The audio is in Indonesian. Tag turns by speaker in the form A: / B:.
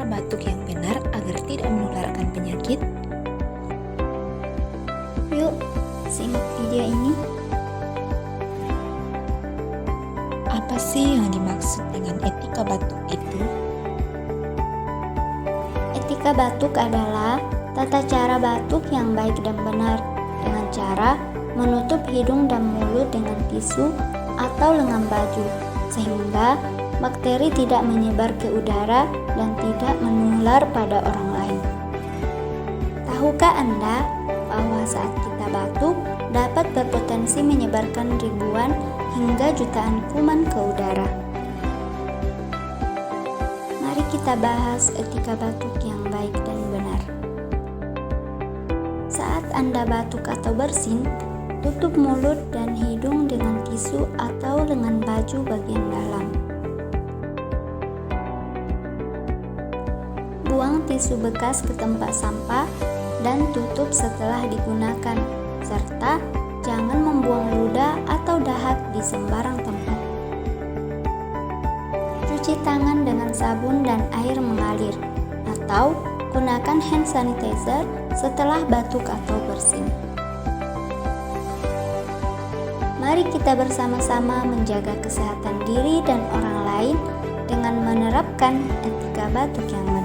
A: batuk yang benar agar tidak menularkan penyakit?
B: Yuk, simak video ini.
A: Apa sih yang dimaksud dengan etika batuk itu?
B: Etika batuk adalah tata cara batuk yang baik dan benar dengan cara menutup hidung dan mulut dengan tisu atau lengan baju sehingga bakteri tidak menyebar ke udara dan tidak menular pada orang lain. Tahukah Anda bahwa saat kita batuk dapat berpotensi menyebarkan ribuan hingga jutaan kuman ke udara? Mari kita bahas etika batuk yang baik dan benar. Saat Anda batuk atau bersin, tutup mulut dan hidung dengan tisu atau lengan baju bagian dalam. Buang tisu bekas ke tempat sampah dan tutup setelah digunakan, serta jangan membuang ludah atau dahak di sembarang tempat. Cuci tangan dengan sabun dan air mengalir, atau gunakan hand sanitizer setelah batuk atau bersin. Mari kita bersama-sama menjaga kesehatan diri dan orang lain dengan menerapkan etika batuk yang benar.